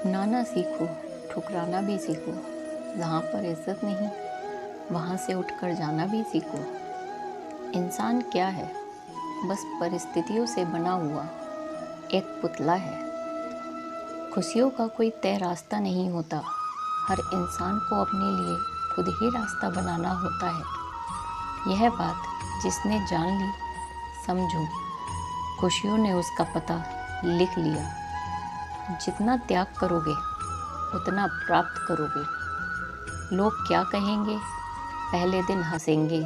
अपनाना सीखो, ठुकराना भी सीखो। जहाँ पर इज्जत नहीं, वहाँ से उठकर जाना भी सीखो। इंसान क्या है? बस परिस्थितियों से बना हुआ एक पुतला है। खुशियों का कोई तय रास्ता नहीं होता। हर इंसान को अपने लिए खुद ही रास्ता बनाना होता है। यह बात जिसने जान ली, समझो, खुशियों ने उसका पता लिख लिया। जितना त्याग करोगे उतना प्राप्त करोगे। लोग क्या कहेंगे? पहले दिन हंसेंगे,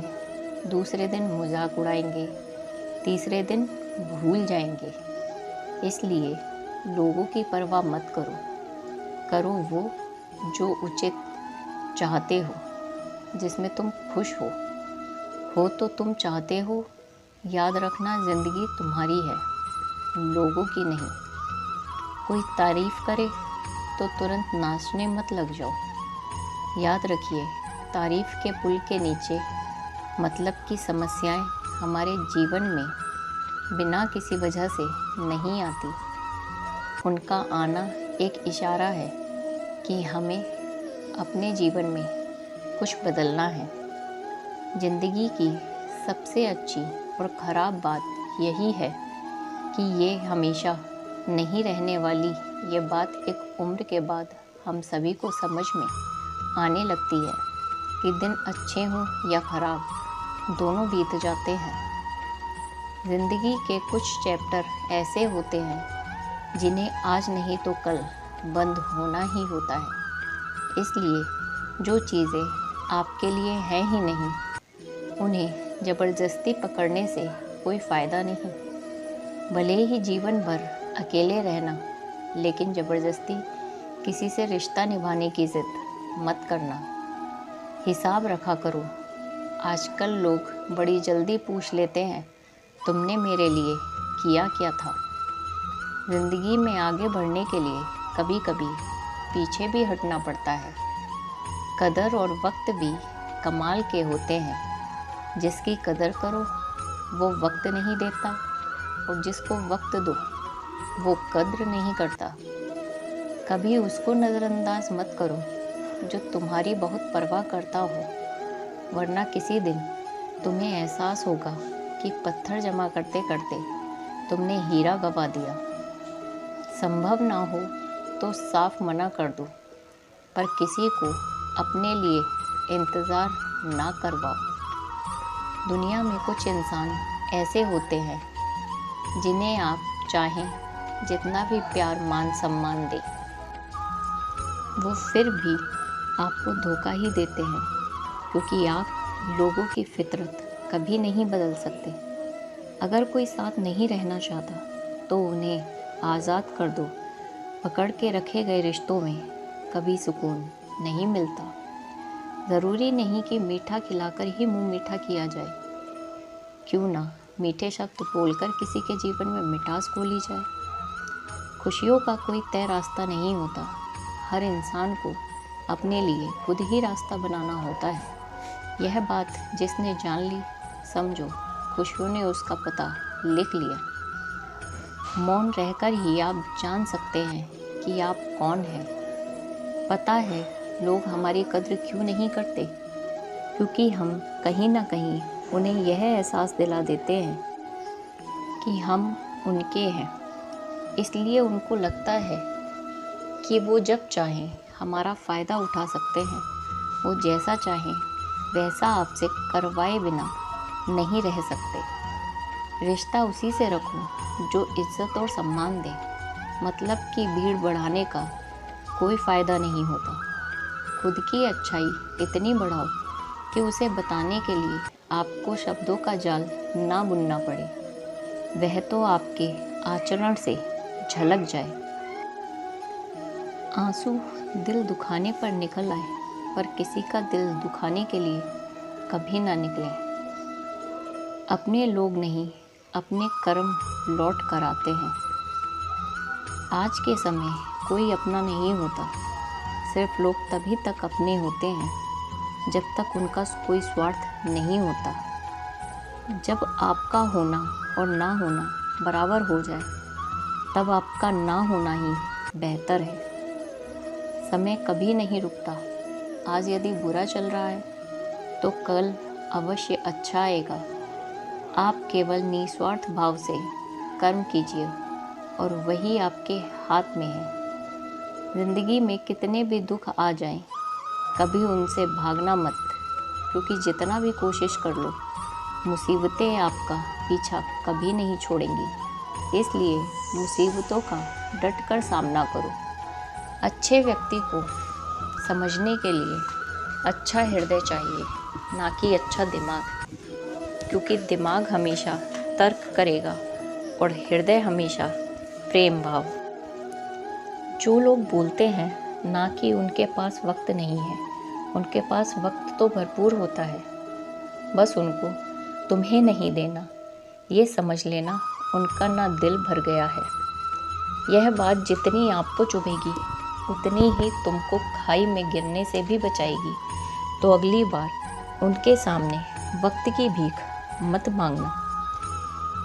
दूसरे दिन मजाक उड़ाएंगे, तीसरे दिन भूल जाएंगे। इसलिए लोगों की परवाह मत करो। करो वो जो उचित चाहते हो, जिसमें तुम खुश हो तो तुम चाहते हो। याद रखना, ज़िंदगी तुम्हारी है, लोगों की नहीं। कोई तारीफ करे तो तुरंत नाचने मत लग जाओ। याद रखिए, तारीफ के पुल के नीचे मतलब की समस्याएं हमारे जीवन में बिना किसी वजह से नहीं आती। उनका आना एक इशारा है कि हमें अपने जीवन में कुछ बदलना है। ज़िंदगी की सबसे अच्छी और ख़राब बात यही है कि ये हमेशा नहीं रहने वाली। ये बात एक उम्र के बाद हम सभी को समझ में आने लगती है कि दिन अच्छे हों या ख़राब, दोनों बीत जाते हैं। ज़िंदगी के कुछ चैप्टर ऐसे होते हैं जिन्हें आज नहीं तो कल बंद होना ही होता है। इसलिए जो चीज़ें आपके लिए हैं ही नहीं, उन्हें ज़बरदस्ती पकड़ने से कोई फ़ायदा नहीं। भले ही जीवन भर अकेले रहना, लेकिन ज़बरदस्ती किसी से रिश्ता निभाने की ज़िद मत करना। हिसाब रखा करो। आजकल लोग बड़ी जल्दी पूछ लेते हैं, तुमने मेरे लिए किया क्या था? ज़िंदगी में आगे बढ़ने के लिए कभी कभी पीछे भी हटना पड़ता है। कदर और वक्त भी कमाल के होते हैं। जिसकी कदर करो वो वक्त नहीं देता, और जिसको वक्त दो वो कद्र नहीं करता। कभी उसको नज़रअंदाज मत करो जो तुम्हारी बहुत परवाह करता हो, वरना किसी दिन तुम्हें एहसास होगा कि पत्थर जमा करते करते तुमने हीरा गवा दिया। संभव ना हो तो साफ मना कर दो, पर किसी को अपने लिए इंतज़ार ना करवाओ। दुनिया में कुछ इंसान ऐसे होते हैं जिन्हें आप चाहें जितना भी प्यार मान सम्मान दें, वो फिर भी आपको धोखा ही देते हैं, क्योंकि आप लोगों की फितरत कभी नहीं बदल सकते। अगर कोई साथ नहीं रहना चाहता तो उन्हें आज़ाद कर दो। पकड़ के रखे गए रिश्तों में कभी सुकून नहीं मिलता। ज़रूरी नहीं कि मीठा खिलाकर ही मुंह मीठा किया जाए। क्यों ना मीठे शब्द बोलकर किसी के जीवन में मिठास घोली जाए। खुशियों का कोई तय रास्ता नहीं होता। हर इंसान को अपने लिए खुद ही रास्ता बनाना होता है। यह बात जिसने जान ली, समझो, खुशियों ने उसका पता लिख लिया। मौन रहकर ही आप जान सकते हैं कि आप कौन हैं। पता है लोग हमारी कद्र क्यों नहीं करते? क्योंकि हम कहीं ना कहीं उन्हें यह एहसास दिला देते हैं कि हम उनके हैं। इसलिए उनको लगता है कि वो जब चाहें हमारा फ़ायदा उठा सकते हैं। वो जैसा चाहें वैसा आपसे करवाए बिना नहीं रह सकते। रिश्ता उसी से रखो जो इज़्ज़त और सम्मान दे। मतलब की भीड़ बढ़ाने का कोई फ़ायदा नहीं होता। खुद की अच्छाई इतनी बढ़ाओ कि उसे बताने के लिए आपको शब्दों का जाल ना बुनना पड़े। वह तो आपके आचरण से झलक जाए। आंसू दिल दुखाने पर निकल आए, पर किसी का दिल दुखाने के लिए कभी ना निकले। अपने लोग नहीं, अपने कर्म लौट कर आते हैं। आज के समय कोई अपना नहीं होता। सिर्फ लोग तभी तक अपने होते हैं जब तक उनका कोई स्वार्थ नहीं होता। जब आपका होना और ना होना बराबर हो जाए, तब आपका ना होना ही बेहतर है। समय कभी नहीं रुकता। आज यदि बुरा चल रहा है तो कल अवश्य अच्छा आएगा। आप केवल निस्वार्थ भाव से कर्म कीजिए और वही आपके हाथ में है। ज़िंदगी में कितने भी दुख आ जाएं, कभी उनसे भागना मत, क्योंकि जितना भी कोशिश कर लो मुसीबतें आपका पीछा कभी नहीं छोड़ेंगी। इसलिए मुसीबतों का डट कर सामना करो। अच्छे व्यक्ति को समझने के लिए अच्छा हृदय चाहिए, ना कि अच्छा दिमाग, क्योंकि दिमाग हमेशा तर्क करेगा और हृदय हमेशा प्रेम भाव। जो लोग बोलते हैं ना कि उनके पास वक्त नहीं है, उनके पास वक्त तो भरपूर होता है, बस उनको तुम्हें नहीं देना, ये समझ लेना उनका ना दिल भर गया है। यह बात जितनी आपको चुभेगी उतनी ही तुमको खाई में गिरने से भी बचाएगी। तो अगली बार उनके सामने वक्त की भीख मत मांगना।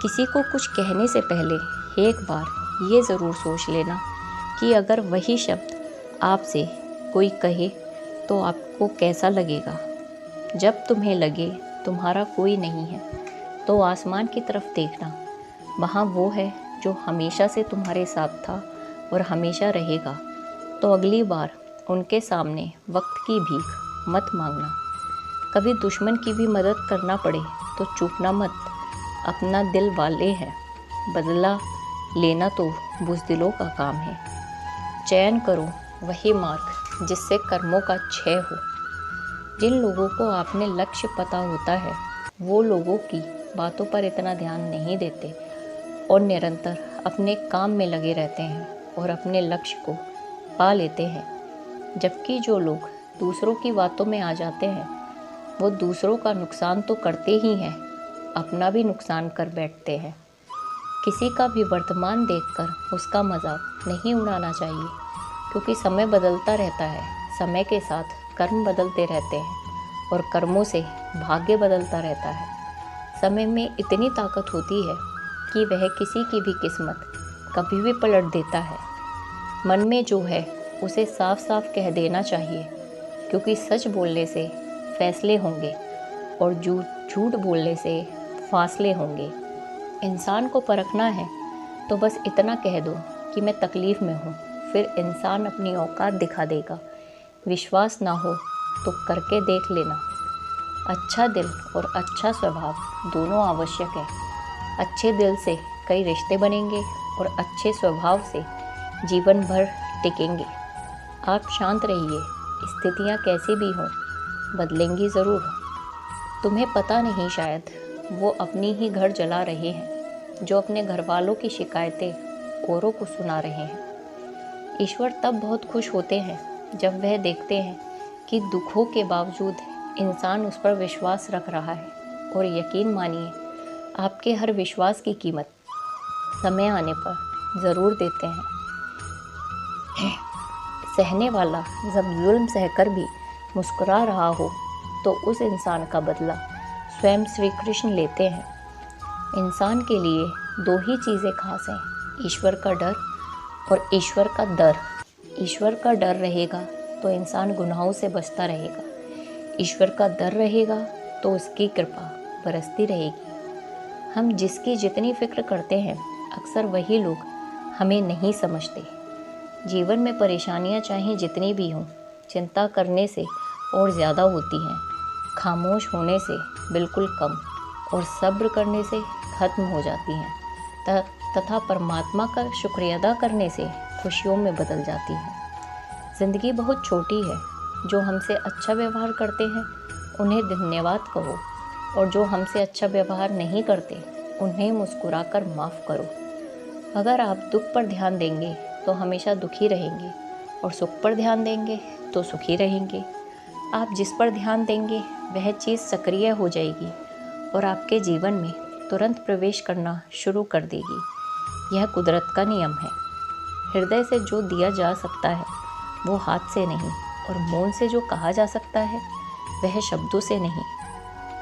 किसी को कुछ कहने से पहले एक बार ये ज़रूर सोच लेना कि अगर वही शब्द आपसे कोई कहे तो आपको कैसा लगेगा। जब तुम्हें लगे तुम्हारा कोई नहीं है तो आसमान की तरफ देखना, वहाँ वो है जो हमेशा से तुम्हारे साथ था और हमेशा रहेगा। तो अगली बार उनके सामने वक्त की भीख मत मांगना। कभी दुश्मन की भी मदद करना पड़े तो चूकना मत, अपना दिल वाले है, बदला लेना तो बुज़दिलों का काम है। चयन करो वही मार्ग जिससे कर्मों का क्षय हो। जिन लोगों को आपने लक्ष्य पता होता है वो लोगों की बातों पर इतना ध्यान नहीं देते और निरंतर अपने काम में लगे रहते हैं और अपने लक्ष्य को पा लेते हैं। जबकि जो लोग दूसरों की बातों में आ जाते हैं वो दूसरों का नुकसान तो करते ही हैं, अपना भी नुकसान कर बैठते हैं। किसी का भी वर्तमान देखकर उसका मजाक नहीं उड़ाना चाहिए, क्योंकि समय बदलता रहता है। समय के साथ कर्म बदलते रहते हैं और कर्मों से भाग्य बदलता रहता है। समय में इतनी ताकत होती है कि वह किसी की भी किस्मत कभी भी पलट देता है। मन में जो है उसे साफ साफ कह देना चाहिए, क्योंकि सच बोलने से फैसले होंगे और झूठ बोलने से फासले होंगे। इंसान को परखना है तो बस इतना कह दो कि मैं तकलीफ़ में हूँ, फिर इंसान अपनी औकात दिखा देगा। विश्वास ना हो तो करके देख लेना। अच्छा दिल और अच्छा स्वभाव दोनों आवश्यक है। अच्छे दिल से कई रिश्ते बनेंगे और अच्छे स्वभाव से जीवन भर टिकेंगे। आप शांत रहिए, स्थितियाँ कैसी भी हों बदलेंगी ज़रूर। तुम्हें पता नहीं शायद वो अपनी ही घर जला रहे हैं जो अपने घर वालों की शिकायतें औरों को सुना रहे हैं। ईश्वर तब बहुत खुश होते हैं जब वह देखते हैं कि दुखों के बावजूद इंसान उस पर विश्वास रख रहा है। और यकीन मानिए, आपके हर विश्वास की कीमत समय आने पर ज़रूर देते हैं। सहने वाला जब जुल्म सहकर भी मुस्कुरा रहा हो तो उस इंसान का बदला स्वयं श्री कृष्ण लेते हैं। इंसान के लिए दो ही चीज़ें खास हैं, ईश्वर का डर और ईश्वर का दर। ईश्वर का डर रहेगा तो इंसान गुनाहों से बचता रहेगा, ईश्वर का दर रहेगा तो उसकी कृपा बरसती रहेगी। हम जिसकी जितनी फिक्र करते हैं अक्सर वही लोग हमें नहीं समझते। जीवन में परेशानियां चाहे जितनी भी हों, चिंता करने से और ज़्यादा होती हैं, खामोश होने से बिल्कुल कम और सब्र करने से ख़त्म हो जाती हैं तथा परमात्मा का शुक्रिया अदा करने से खुशियों में बदल जाती हैं। ज़िंदगी बहुत छोटी है। जो हमसे अच्छा व्यवहार करते हैं उन्हें धन्यवाद कहो और जो हमसे अच्छा व्यवहार नहीं करते उन्हें मुस्कुराकर माफ़ करो। अगर आप दुख पर ध्यान देंगे तो हमेशा दुखी रहेंगे और सुख पर ध्यान देंगे तो सुखी रहेंगे। आप जिस पर ध्यान देंगे वह चीज़ सक्रिय हो जाएगी और आपके जीवन में तुरंत प्रवेश करना शुरू कर देगी। यह कुदरत का नियम है। हृदय से जो दिया जा सकता है वो हाथ से नहीं, और मौन से जो कहा जा सकता है वह शब्दों से नहीं।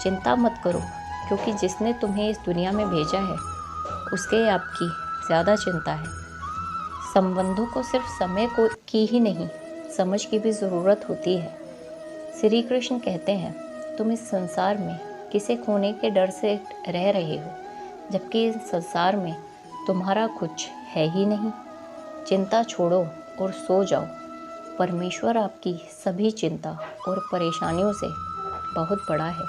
चिंता मत करो, क्योंकि जिसने तुम्हें इस दुनिया में भेजा है उसके आपकी ज़्यादा चिंता है। संबंधों को सिर्फ समय को की ही नहीं, समझ की भी ज़रूरत होती है। श्री कृष्ण कहते हैं, तुम इस संसार में किसे खोने के डर से रह रहे हो, जबकि इस संसार में तुम्हारा कुछ है ही नहीं। चिंता छोड़ो और सो जाओ। परमेश्वर आपकी सभी चिंता और परेशानियों से बहुत बड़ा है।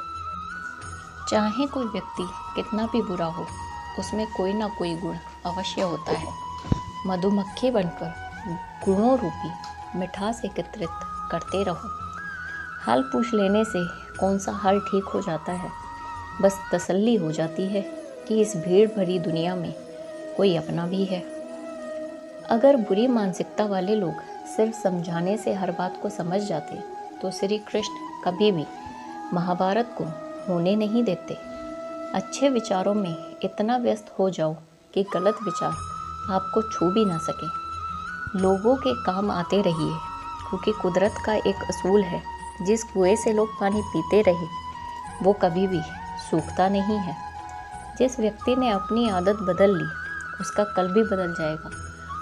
चाहे कोई व्यक्ति कितना भी बुरा हो, उसमें कोई ना कोई गुण अवश्य होता है। मधुमक्खी बनकर गुणों रूपी मिठास एकत्रित करते रहो। हाल पूछ लेने से कौन सा हाल ठीक हो जाता है। बस तसल्ली हो जाती है कि इस भीड़ भरी दुनिया में कोई अपना भी है। अगर बुरी मानसिकता वाले लोग सिर्फ समझाने से हर बात को समझ जाते तो श्री कृष्ण कभी भी महाभारत को होने नहीं देते। अच्छे विचारों में इतना व्यस्त हो जाओ कि गलत विचार आपको छू भी ना सके। लोगों के काम आते रहिए, क्योंकि कुदरत का एक असूल है, जिस कुएं से लोग पानी पीते रहे वो कभी भी सूखता नहीं है। जिस व्यक्ति ने अपनी आदत बदल ली उसका कल भी बदल जाएगा,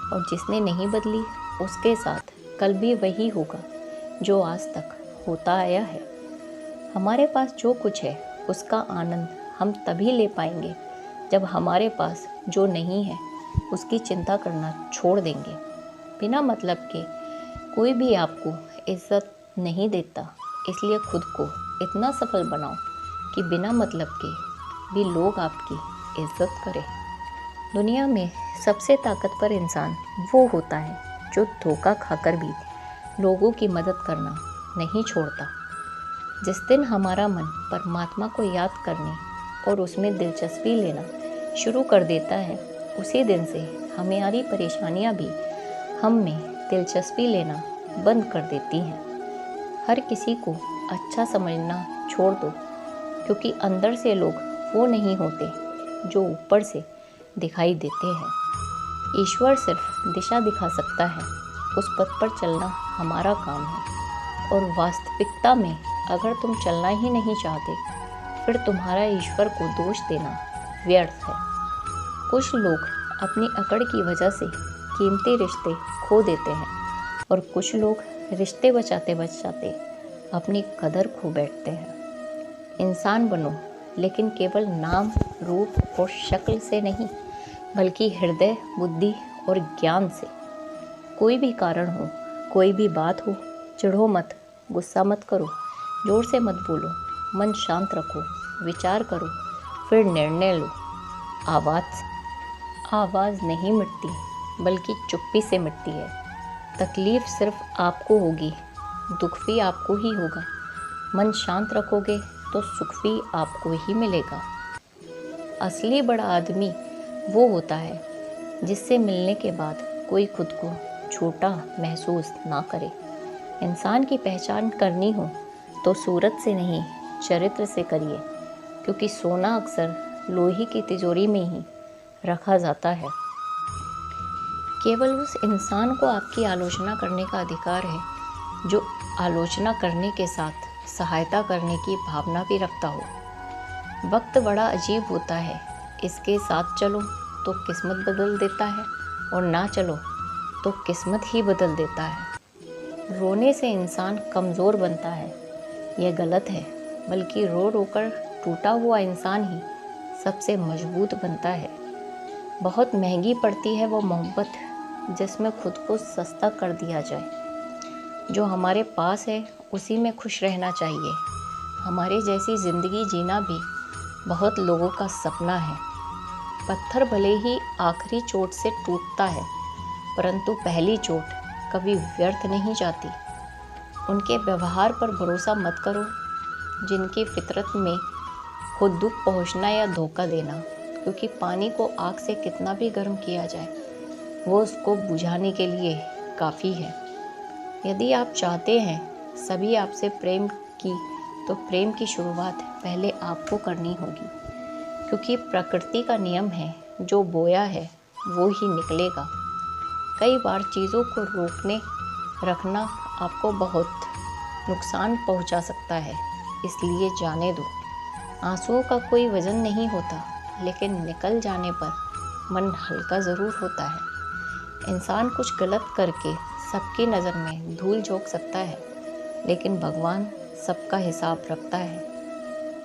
और जिसने नहीं बदली उसके साथ कल भी वही होगा जो आज तक होता आया है। हमारे पास जो कुछ है उसका आनंद हम तभी ले पाएंगे जब हमारे पास जो नहीं है उसकी चिंता करना छोड़ देंगे। बिना मतलब के कोई भी आपको इज्जत नहीं देता, इसलिए खुद को इतना सफल बनाओ कि बिना मतलब के भी लोग आपकी इज्जत करें। दुनिया में सबसे ताकतवर इंसान वो होता है जो धोखा खाकर भी लोगों की मदद करना नहीं छोड़ता। जिस दिन हमारा मन परमात्मा को याद करने और उसमें दिलचस्पी लेना शुरू कर देता है, उसी दिन से हमारी परेशानियां भी हम में दिलचस्पी लेना बंद कर देती हैं। हर किसी को अच्छा समझना छोड़ दो, क्योंकि अंदर से लोग वो नहीं होते जो ऊपर से दिखाई देते हैं। ईश्वर सिर्फ दिशा दिखा सकता है, उस पथ पर चलना हमारा काम है। और वास्तविकता में अगर तुम चलना ही नहीं चाहते, फिर तुम्हारा ईश्वर को दोष देना व्यर्थ है। कुछ लोग अपनी अकड़ की वजह से कीमती रिश्ते खो देते हैं, और कुछ लोग रिश्ते बचाते बचाते अपनी कदर खो बैठते हैं। इंसान बनो, लेकिन केवल नाम, रूप और शक्ल से नहीं, बल्कि हृदय, बुद्धि और ज्ञान से। कोई भी कारण हो, कोई भी बात हो, चिढ़ो मत, गुस्सा मत करो, जोर से मत बोलो, मन शांत रखो, विचार करो, फिर निर्णय लो। आवाज़ नहीं मिटती, बल्कि चुप्पी से मिटती है। तकलीफ़ सिर्फ आपको होगी, दुख भी आपको ही होगा। मन शांत रखोगे तो सुख भी आपको ही मिलेगा। असली बड़ा आदमी वो होता है जिससे मिलने के बाद कोई खुद को छोटा महसूस ना करे। इंसान की पहचान करनी हो तो सूरत से नहीं, चरित्र से करिए, क्योंकि सोना अक्सर लोहे की तिजोरी में ही रखा जाता है। केवल उस इंसान को आपकी आलोचना करने का अधिकार है जो आलोचना करने के साथ सहायता करने की भावना भी रखता हो। वक्त बड़ा अजीब होता है, इसके साथ चलो तो किस्मत बदल देता है, और ना चलो तो किस्मत ही बदल देता है। रोने से इंसान कमज़ोर बनता है, यह गलत है, बल्कि रो रो कर टूटा हुआ इंसान ही सबसे मजबूत बनता है। बहुत महंगी पड़ती है वो मोहब्बत जिसमें खुद को सस्ता कर दिया जाए। जो हमारे पास है उसी में खुश रहना चाहिए। हमारे जैसी ज़िंदगी जीना भी बहुत लोगों का सपना है। पत्थर भले ही आखिरी चोट से टूटता है, परंतु पहली चोट कभी व्यर्थ नहीं जाती। उनके व्यवहार पर भरोसा मत करो जिनकी फितरत में हो दुख पहुंचना या धोखा देना, क्योंकि पानी को आग से कितना भी गर्म किया जाए, वो उसको बुझाने के लिए काफ़ी है। यदि आप चाहते हैं सभी आपसे प्रेम की, तो प्रेम की शुरुआत पहले आपको करनी होगी, क्योंकि प्रकृति का नियम है, जो बोया है वो ही निकलेगा। कई बार चीज़ों को रोकने रखना आपको बहुत नुकसान पहुंचा सकता है, इसलिए जाने दो। आंसुओं का कोई वजन नहीं होता, लेकिन निकल जाने पर मन हल्का ज़रूर होता है। इंसान कुछ गलत करके सबकी नज़र में धूल झोंक सकता है, लेकिन भगवान सबका हिसाब रखता है।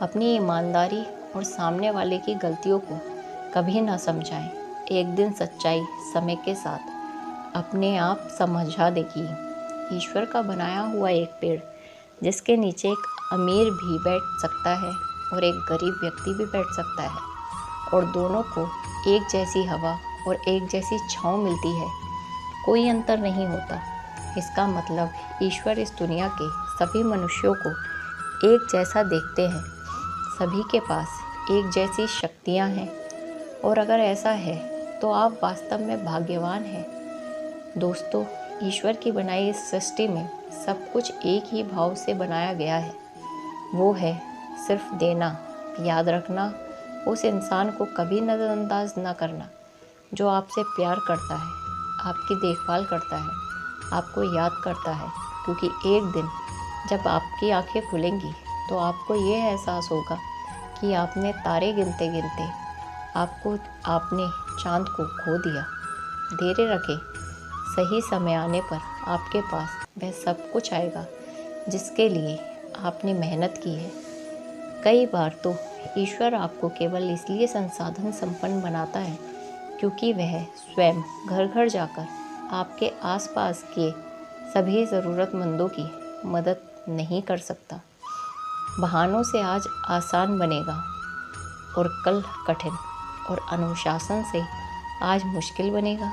अपनी ईमानदारी और सामने वाले की गलतियों को कभी ना समझाएं। एक दिन सच्चाई समय के साथ अपने आप समझा देगी। ईश्वर का बनाया हुआ एक पेड़ जिसके नीचे एक अमीर भी बैठ सकता है और एक गरीब व्यक्ति भी बैठ सकता है, और दोनों को एक जैसी हवा और एक जैसी छांव मिलती है। कोई अंतर नहीं होता। इसका मतलब ईश्वर इस दुनिया के सभी मनुष्यों को एक जैसा देखते हैं। सभी के पास एक जैसी शक्तियाँ हैं, और अगर ऐसा है तो आप वास्तव में भाग्यवान हैं। दोस्तों, ईश्वर की बनाई इस सृष्टि में सब कुछ एक ही भाव से बनाया गया है। वो है सिर्फ देना। याद रखना, उस इंसान को कभी नज़रअंदाज ना करना जो आपसे प्यार करता है, आपकी देखभाल करता है, आपको याद करता है, क्योंकि एक दिन जब आपकी आंखें खुलेंगी तो आपको ये एहसास होगा कि आपने तारे गिनते गिनते आपने चाँद को खो दिया। धैर्य रखें, सही समय आने पर आपके पास वह सब कुछ आएगा जिसके लिए आपने मेहनत की है। कई बार तो ईश्वर आपको केवल इसलिए संसाधन संपन्न बनाता है क्योंकि वह स्वयं घर घर जाकर आपके आसपास के सभी ज़रूरतमंदों की मदद नहीं कर सकता। बहानों से आज आसान बनेगा और कल कठिन, और अनुशासन से आज मुश्किल बनेगा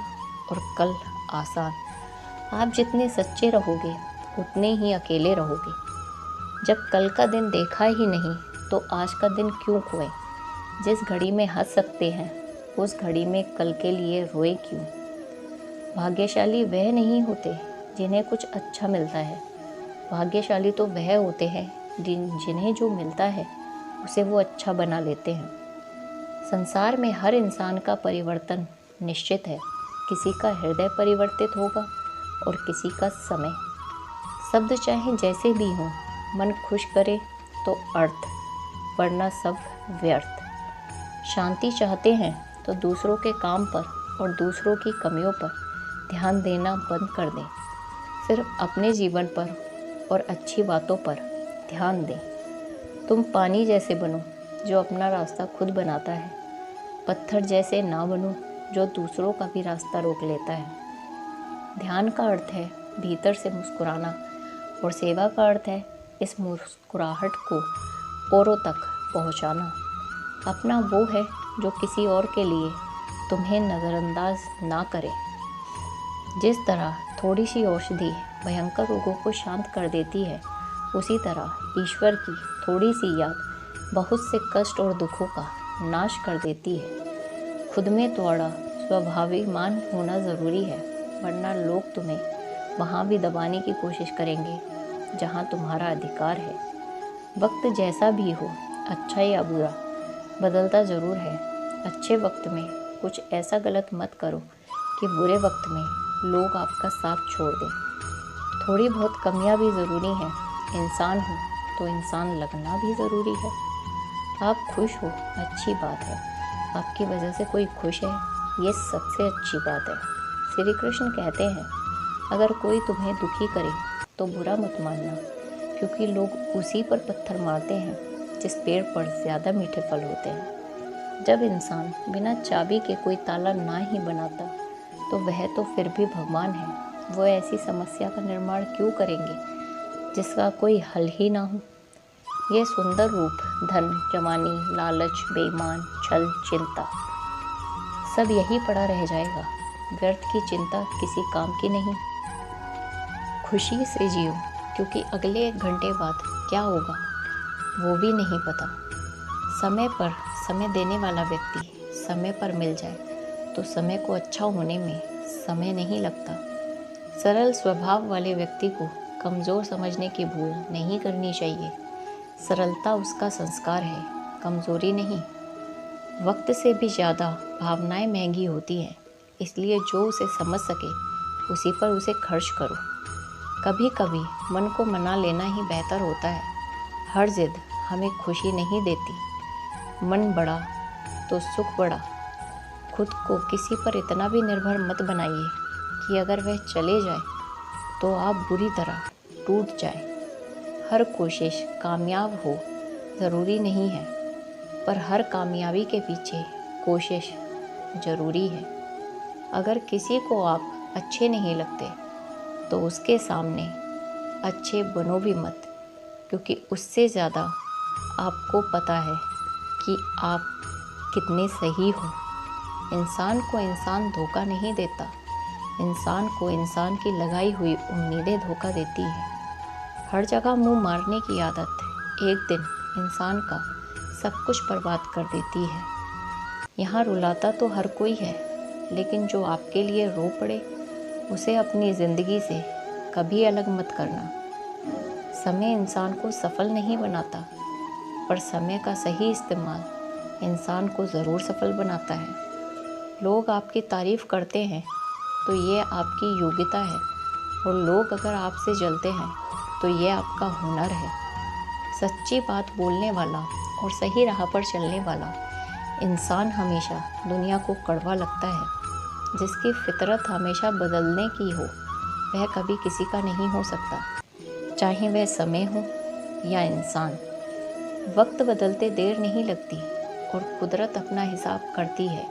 और कल आसान। आप जितने सच्चे रहोगे उतने ही अकेले रहोगे। जब कल का दिन देखा ही नहीं तो आज का दिन क्यों खोए। जिस घड़ी में हंस सकते हैं उस घड़ी में कल के लिए रोए क्यों। भाग्यशाली वह नहीं होते जिन्हें कुछ अच्छा मिलता है। भाग्यशाली तो वह होते हैं जिन्हें जो मिलता है उसे वो अच्छा बना लेते हैं। संसार में हर इंसान का परिवर्तन निश्चित है। किसी का हृदय परिवर्तित होगा और किसी का समय। शब्द चाहे जैसे भी हों, मन खुश करे तो अर्थ, वरना सब व्यर्थ। शांति चाहते हैं तो दूसरों के काम पर और दूसरों की कमियों पर ध्यान देना बंद कर दें। सिर्फ अपने जीवन पर और अच्छी बातों पर ध्यान दें। तुम पानी जैसे बनो जो अपना रास्ता खुद बनाता है। पत्थर जैसे ना बनो जो दूसरों का भी रास्ता रोक लेता है। ध्यान का अर्थ है भीतर से मुस्कुराना, और सेवा का अर्थ है इस मुस्कुराहट को औरों तक पहुंचाना। अपना वो है जो किसी और के लिए तुम्हें नज़रअंदाज ना करे। जिस तरह थोड़ी सी औषधि भयंकर रोगों को शांत कर देती है, उसी तरह ईश्वर की थोड़ी सी याद बहुत से कष्ट और दुखों का नाश कर देती है। खुद में थोड़ा स्वाभिमान होना ज़रूरी है, वरना लोग तुम्हें वहाँ भी दबाने की कोशिश करेंगे जहाँ तुम्हारा अधिकार है। वक्त जैसा भी हो, अच्छा या बुरा, बदलता ज़रूर है। अच्छे वक्त में कुछ ऐसा गलत मत करो कि बुरे वक्त में लोग आपका साथ छोड़ दें। थोड़ी बहुत कमियां भी ज़रूरी हैं। इंसान हो तो इंसान लगना भी ज़रूरी है। आप खुश हो, अच्छी बात है। आपकी वजह से कोई खुश है, ये सबसे अच्छी बात है। श्री कृष्ण कहते हैं, अगर कोई तुम्हें दुखी करे तो बुरा मत मानना, क्योंकि लोग उसी पर पत्थर मारते हैं जिस पेड़ पर ज़्यादा मीठे फल होते हैं। जब इंसान बिना चाबी के कोई ताला ना ही बनाता तो वह तो फिर भी भगवान है। वो ऐसी समस्या का निर्माण क्यों करेंगे जिसका कोई हल ही ना हो। ये सुंदर रूप धन, जवानी, लालच, बेईमान, छल, चिंता, सब यही पड़ा रह जाएगा। व्यर्थ की चिंता किसी काम की नहीं। खुशी से जियो, क्योंकि अगले 1 घंटे बाद क्या होगा वो भी नहीं पता। समय पर समय देने वाला व्यक्ति समय पर मिल जाए तो समय को अच्छा होने में समय नहीं लगता। सरल स्वभाव वाले व्यक्ति को कमज़ोर समझने की भूल नहीं करनी चाहिए। सरलता उसका संस्कार है, कमज़ोरी नहीं। वक्त से भी ज़्यादा भावनाएं महंगी होती हैं, इसलिए जो उसे समझ सके उसी पर उसे खर्च करो। कभी कभी मन को मना लेना ही बेहतर होता है। हर जिद हमें खुशी नहीं देती। मन बड़ा तो सुख बड़ा। खुद को किसी पर इतना भी निर्भर मत बनाइए कि अगर वह चले जाए तो आप बुरी तरह टूट जाए। हर कोशिश कामयाब हो ज़रूरी नहीं है, पर हर कामयाबी के पीछे कोशिश ज़रूरी है। अगर किसी को आप अच्छे नहीं लगते तो उसके सामने अच्छे बनो भी मत, क्योंकि उससे ज़्यादा आपको पता है कि आप कितने सही हो। इंसान को इंसान धोखा नहीं देता, इंसान को इंसान की लगाई हुई उम्मीदें धोखा देती हैं। हर जगह मुंह मारने की आदत एक दिन इंसान का सब कुछ बर्बाद कर देती है। यहाँ रुलाता तो हर कोई है, लेकिन जो आपके लिए रो पड़े उसे अपनी ज़िंदगी से कभी अलग मत करना। समय इंसान को सफल नहीं बनाता, पर समय का सही इस्तेमाल इंसान को ज़रूर सफल बनाता है। लोग आपकी तारीफ़ करते हैं तो ये आपकी योग्यता है, और लोग अगर आपसे जलते हैं तो ये आपका हुनर है। सच्ची बात बोलने वाला और सही राह पर चलने वाला इंसान हमेशा दुनिया को कड़वा लगता है। जिसकी फितरत हमेशा बदलने की हो वह कभी किसी का नहीं हो सकता, चाहे वह समय हो या इंसान। वक्त बदलते देर नहीं लगती और कुदरत अपना हिसाब करती है।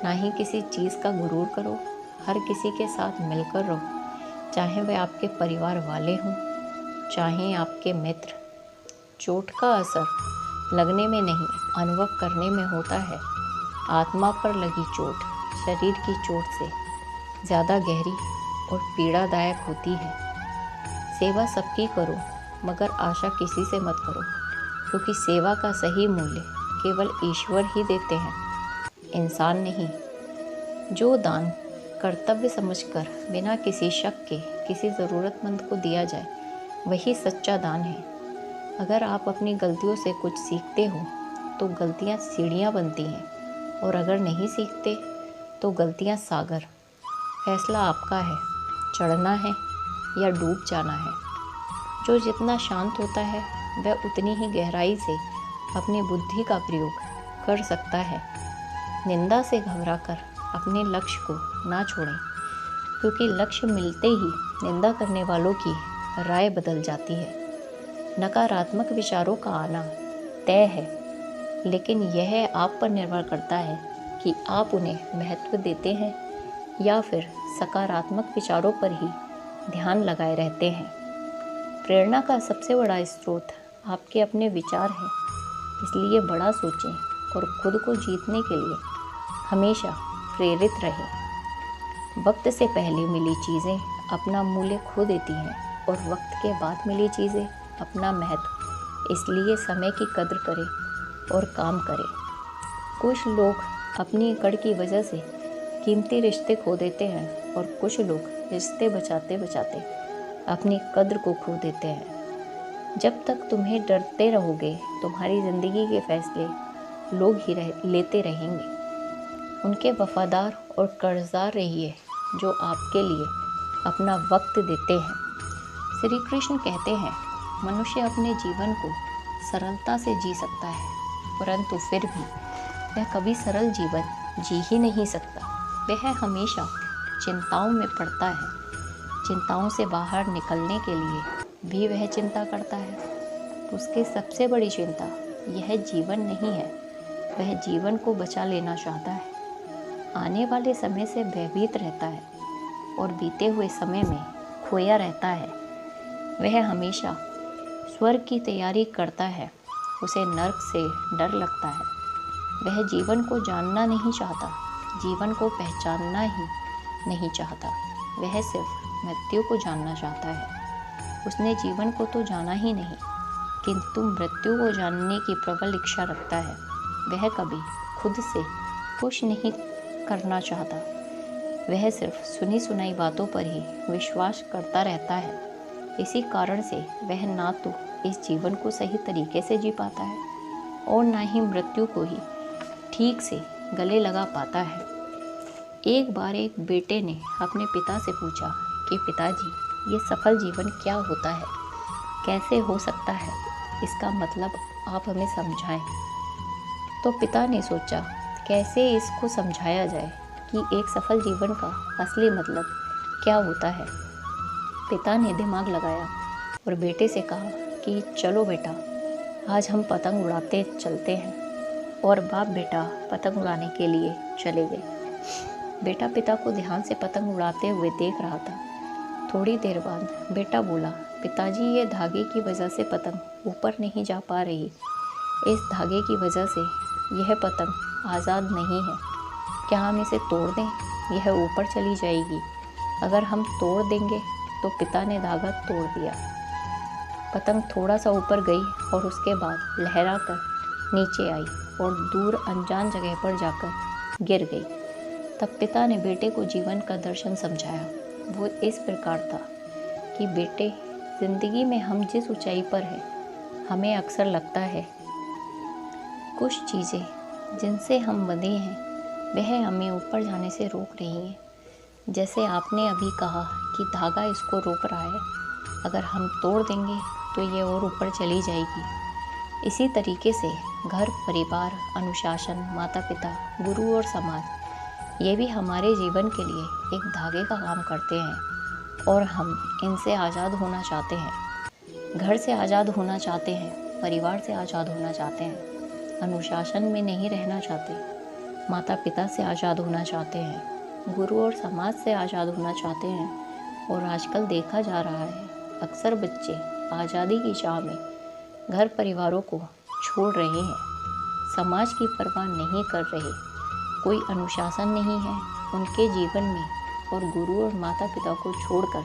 ना ही किसी चीज़ का गुरूर करो, हर किसी के साथ मिलकर रहो, चाहे वह आपके परिवार वाले हों, चाहे आपके मित्र। चोट का असर लगने में नहीं, अनुभव करने में होता है। आत्मा पर लगी चोट शरीर की चोट से ज़्यादा गहरी और पीड़ादायक होती है। सेवा सबकी करो, मगर आशा किसी से मत करो, क्योंकि सेवा का सही मूल्य केवल ईश्वर ही देते हैं, इंसान नहीं। जो दान कर्तव्य समझकर बिना किसी शक के किसी ज़रूरतमंद को दिया जाए, वही सच्चा दान है। अगर आप अपनी गलतियों से कुछ सीखते हो तो गलतियाँ सीढ़ियाँ बनती हैं, और अगर नहीं सीखते तो गलतियाँ सागर। फैसला आपका है, चढ़ना है या डूब जाना है। जो जितना शांत होता है वह उतनी ही गहराई से अपनी बुद्धि का प्रयोग कर सकता है। निंदा से घबराकर अपने लक्ष्य को ना छोड़ें, क्योंकि लक्ष्य मिलते ही निंदा करने वालों की राय बदल जाती है। नकारात्मक विचारों का आना तय है, लेकिन यह आप पर निर्भर करता है कि आप उन्हें महत्व देते हैं या फिर सकारात्मक विचारों पर ही ध्यान लगाए रहते हैं। प्रेरणा का सबसे बड़ा स्रोत आपके अपने विचार हैं, इसलिए बड़ा सोचें और खुद को जीतने के लिए हमेशा प्रेरित रहें। वक्त से पहले मिली चीज़ें अपना मूल्य खो देती हैं, और वक्त के बाद मिली चीज़ें अपना महत्व। इसलिए समय की कद्र करें और काम करें। कुछ लोग अपनी अकड़ की वजह से कीमती रिश्ते खो देते हैं, और कुछ लोग रिश्ते बचाते बचाते अपनी कद्र को खो देते हैं। जब तक तुम्हें डरते रहोगे, तुम्हारी ज़िंदगी के फैसले लोग ही लेते रहेंगे। उनके वफादार और कर्जदार रहिए जो आपके लिए अपना वक्त देते हैं। श्री कृष्ण कहते हैं, मनुष्य अपने जीवन को सरलता से जी सकता है, परंतु फिर भी वह कभी सरल जीवन जी ही नहीं सकता। वह हमेशा चिंताओं में पड़ता है। चिंताओं से बाहर निकलने के लिए भी वह चिंता करता है। उसकी सबसे बड़ी चिंता यह जीवन नहीं है, वह जीवन को बचा लेना चाहता है। आने वाले समय से भयभीत रहता है और बीते हुए समय में खोया रहता है। वह हमेशा स्वर्ग की तैयारी करता है, उसे नर्क से डर लगता है। वह जीवन को जानना नहीं चाहता, जीवन को पहचानना ही नहीं चाहता। वह सिर्फ मृत्यु को जानना चाहता है। उसने जीवन को तो जाना ही नहीं, किंतु मृत्यु को जानने की प्रबल इच्छा रखता है। वह कभी खुद से कुछ नहीं करना चाहता। वह सिर्फ सुनी सुनाई बातों पर ही विश्वास करता रहता है। इसी कारण से वह ना तो इस जीवन को सही तरीके से जी पाता है और ना ही मृत्यु को ही ठीक से गले लगा पाता है। एक बार एक बेटे ने अपने पिता से पूछा कि पिताजी, ये सफल जीवन क्या होता है, कैसे हो सकता है, इसका मतलब आप हमें समझाएं। तो पिता ने सोचा कैसे इसको समझाया जाए कि एक सफल जीवन का असली मतलब क्या होता है। पिता ने दिमाग लगाया और बेटे से कहा कि चलो बेटा, आज हम पतंग उड़ाते चलते हैं। और बाप बेटा पतंग उड़ाने के लिए चले गए। बेटा पिता को ध्यान से पतंग उड़ाते हुए देख रहा था। थोड़ी देर बाद बेटा बोला, पिताजी, ये धागे की वजह से पतंग ऊपर नहीं जा पा रही। इस धागे की वजह से यह पतंग आज़ाद नहीं है। क्या हम इसे तोड़ दें? यह ऊपर चली जाएगी। अगर हम तोड़ देंगे तो पिता ने धागा तोड़ दिया। पतंग थोड़ा सा ऊपर गई और उसके बाद लहरा कर नीचे आई और दूर अनजान जगह पर जाकर गिर गई। तब पिता ने बेटे को जीवन का दर्शन समझाया। वो इस प्रकार था कि बेटे, ज़िंदगी में हम जिस ऊंचाई पर हैं, हमें अक्सर लगता है कुछ चीज़ें जिनसे हम बंधे हैं वह हमें ऊपर जाने से रोक रही हैं। जैसे आपने अभी कहा कि धागा इसको रोक रहा है, अगर हम तोड़ देंगे तो ये और ऊपर चली जाएगी। इसी तरीके से घर, परिवार, अनुशासन, माता पिता, गुरु और समाज, ये भी हमारे जीवन के लिए एक धागे का काम करते हैं और हम इनसे आज़ाद होना चाहते हैं। घर से आज़ाद होना चाहते हैं, परिवार से आज़ाद होना चाहते हैं, अनुशासन में नहीं रहना चाहते, माता पिता से आज़ाद होना चाहते हैं, गुरु और समाज से आज़ाद होना चाहते हैं। और आजकल देखा जा रहा है अक्सर बच्चे आज़ादी की चाह में घर परिवारों को छोड़ रहे हैं, समाज की परवाह नहीं कर रहे, कोई अनुशासन नहीं है उनके जीवन में और गुरु और माता पिता को छोड़कर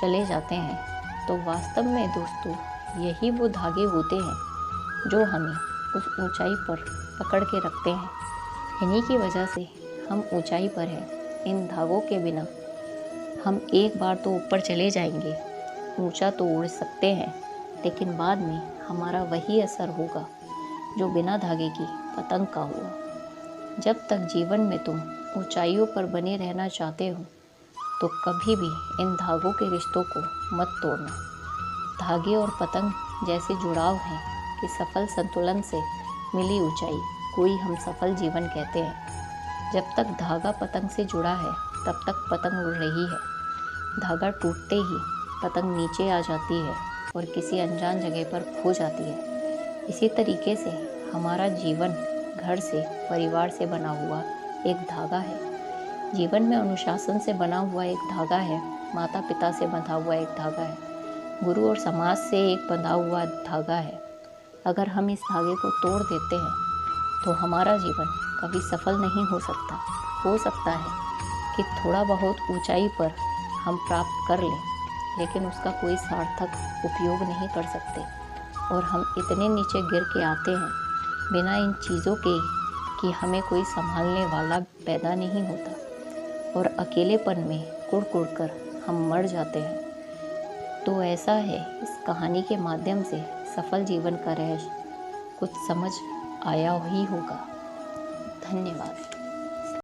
चले जाते हैं। तो वास्तव में दोस्तों, यही वो धागे होते हैं जो हमें उस ऊंचाई पर पकड़ के रखते हैं। इन्हीं की वजह से हम ऊंचाई पर हैं। इन धागों के बिना हम एक बार तो ऊपर चले जाएंगे, ऊंचा तो उड़ सकते हैं, लेकिन बाद में हमारा वही असर होगा जो बिना धागे की पतंग का हुआ। जब तक जीवन में तुम ऊंचाइयों पर बने रहना चाहते हो तो कभी भी इन धागों के रिश्तों को मत तोड़ना। धागे और पतंग जैसे जुड़ाव हैं कि सफल संतुलन से मिली ऊंचाई कोई हम सफल जीवन कहते हैं। जब तक धागा पतंग से जुड़ा है तब तक पतंग उड़ रही है। धागा टूटते ही पतंग नीचे आ जाती है और किसी अनजान जगह पर खो जाती है। इसी तरीके से हमारा जीवन घर से, परिवार से बना हुआ एक धागा है। जीवन में अनुशासन से बना हुआ एक धागा है, माता पिता से बंधा हुआ एक धागा है, गुरु और समाज से एक बंधा हुआ धागा है। अगर हम इस धागे को तोड़ देते हैं तो हमारा जीवन कभी सफल नहीं हो सकता। हो सकता है कि थोड़ा बहुत ऊंचाई पर हम प्राप्त कर लें, लेकिन उसका कोई सार्थक उपयोग नहीं कर सकते और हम इतने नीचे गिर के आते हैं बिना इन चीज़ों के कि हमें कोई संभालने वाला पैदा नहीं होता और अकेलेपन में कुड़ कर हम मर जाते हैं। तो ऐसा है, इस कहानी के माध्यम से सफल जीवन का रहस्य कुछ समझ आया ही होगा। धन्यवाद।